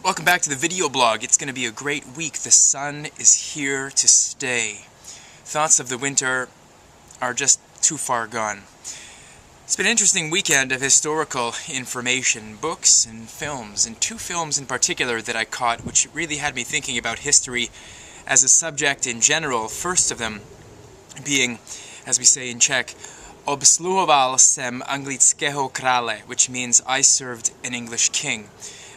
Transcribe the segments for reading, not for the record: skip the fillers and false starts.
Welcome back to the video blog. It's going to be a great week. The sun is here to stay. Thoughts of the winter are just too far gone. It's been an interesting weekend of historical information, books and films, and two films in particular that I caught which really had me thinking about history as a subject in general. First of them being, as we say in Czech, Obsluhoval jsem anglického krále, which means I served an English king,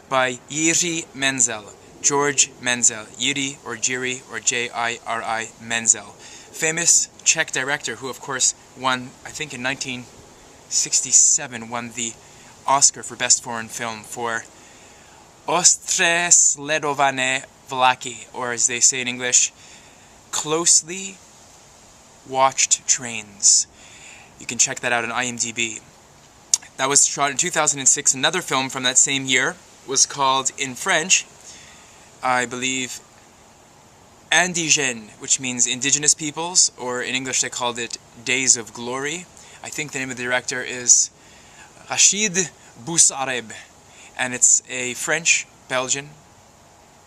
by Jiri Menzel, George Menzel, Jiri or Jiri or Jiri Menzel. Famous Czech director who of course won, I think in 1967, won the Oscar for Best Foreign Film for Ostre sledované vlaky, or as they say in English, Closely Watched Trains. You can check that out on IMDb. That was shot in 2006. Another film from that same year was called, in French, I believe, Indigènes, which means indigenous peoples, or in English they called it Days of Glory. I think the name of the director is Rachid Boussareb, and it's a French, Belgian,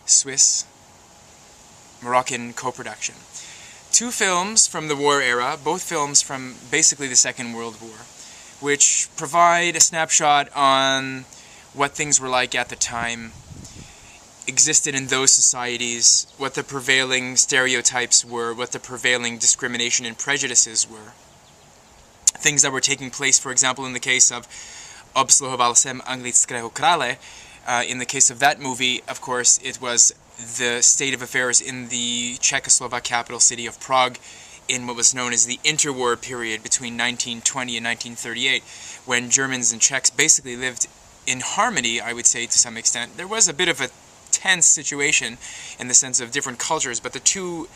Swiss, Moroccan co-production. Two films from the war era, both films from basically the Second World War, which provide a snapshot on what things were like at the time, existed in those societies, what the prevailing stereotypes were, what the prevailing discrimination and prejudices were. Things that were taking place, for example, in the case of Obsluhoval jsem anglického krále. In the case of that movie, of course, it was the state of affairs in the Czechoslovak capital city of Prague in what was known as the interwar period between 1920 and 1938, when Germans and Czechs basically lived in harmony, I would say, to some extent. There was a bit of a tense situation in the sense of different cultures, but the two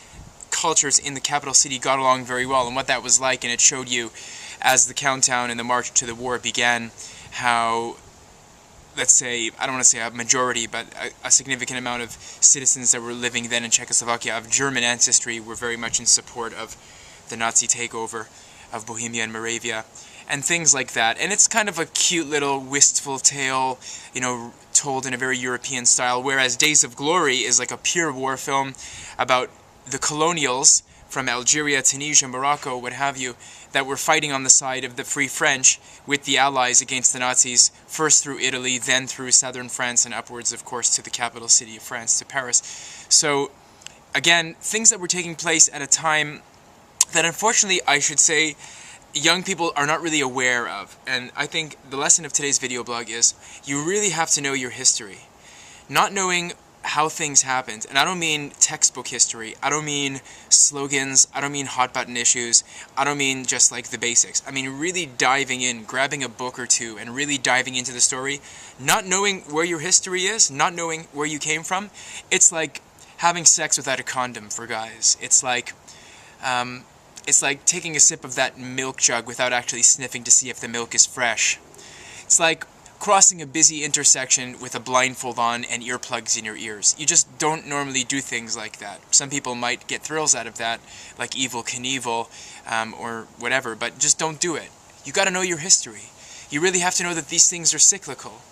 cultures in the capital city got along very well, and what that was like, and it showed you as the countdown and the march to the war began, how, let's say, I don't want to say a majority, but a significant amount of citizens that were living then in Czechoslovakia of German ancestry were very much in support of the Nazi takeover of Bohemia and Moravia, and things like that. And it's kind of a cute little wistful tale, you know, told in a very European style, whereas Days of Glory is like a pure war film about the colonials from Algeria, Tunisia, Morocco, what have you, that were fighting on the side of the Free French with the Allies against the Nazis, first through Italy, then through southern France, and upwards, of course, to the capital city of France, to Paris. So, again, things that were taking place at a time that, unfortunately, I should say, young people are not really aware of. And I think the lesson of today's video blog is you really have to know your history. Not knowing how things happened, and I don't mean textbook history, I don't mean slogans, I don't mean hot button issues, I don't mean just like the basics. I mean really diving in, grabbing a book or two and really diving into the story, not knowing where your history is, not knowing where you came from. It's like having sex without a condom for guys. It's like taking a sip of that milk jug without actually sniffing to see if the milk is fresh. It's like crossing a busy intersection with a blindfold on and earplugs in your ears. You just don't normally do things like that. Some people might get thrills out of that, like Evel Knievel or whatever, but just don't do it. You got to know your history. You really have to know that these things are cyclical.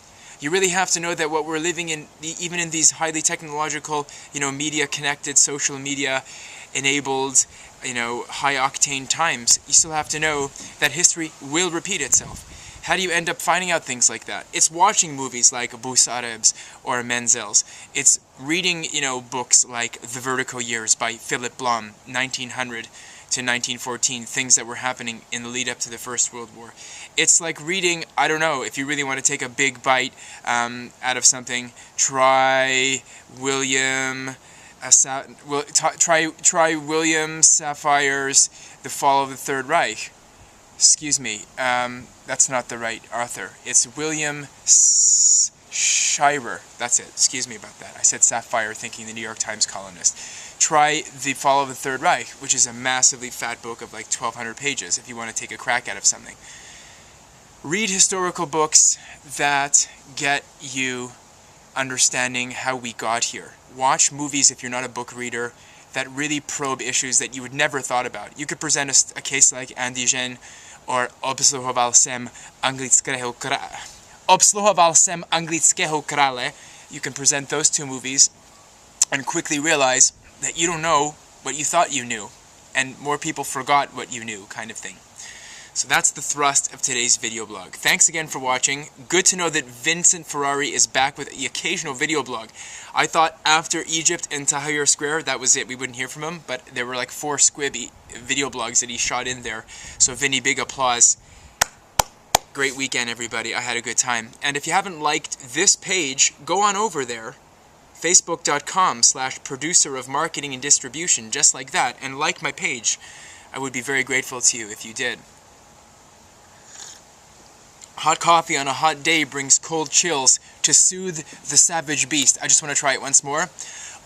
You really have to know that what we're living in, even in these highly technological, media-connected, social media-enabled, high-octane times, you still have to know that history will repeat itself. How do you end up finding out things like that? It's watching movies like Boussarab's or Menzel's. It's reading, books like The Vertigo Years by Philip Blom, 1900 to 1914, things that were happening in the lead up to the First World War. It's like reading, I don't know, if you really want to take a big bite out of something, try William Safire's The Fall of the Third Reich. Excuse me, that's not the right author. It's William Shirer. That's it. Excuse me about that. I said Sapphire thinking the New York Times columnist. Try The Fall of the Third Reich, which is a massively fat book of like 1,200 pages if you want to take a crack out of something. Read historical books that get you understanding how we got here. Watch movies if you're not a book reader that really probe issues that you would never thought about. You could present a case like Indigènes or Obsluhoval jsem anglického krále. you can present those two movies and quickly realize that you don't know what you thought you knew, and more people forgot what you knew, kind of thing. So that's the thrust of today's video blog. Thanks again for watching. Good to know that Vincent Ferrari is back with the occasional video blog. I thought after Egypt and Tahrir Square, that was it. We wouldn't hear from him, but there were like 4 squib video blogs that he shot in there. So Vinny, big applause. Great weekend, everybody. I had a good time. And if you haven't liked this page, go on over there. Facebook.com/producer of marketing and distribution, just like that, and like my page. I would be very grateful to you if you did. Hot coffee on a hot day brings cold chills to soothe the savage beast. I just want to try it once more.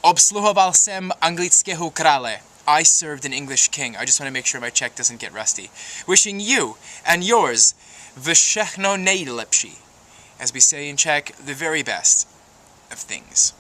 Obsluhoval sem anglického krále. I served an English king. I just want to make sure my Czech doesn't get rusty. Wishing you and yours všechno nejlepší. As we say in Czech, the very best of things.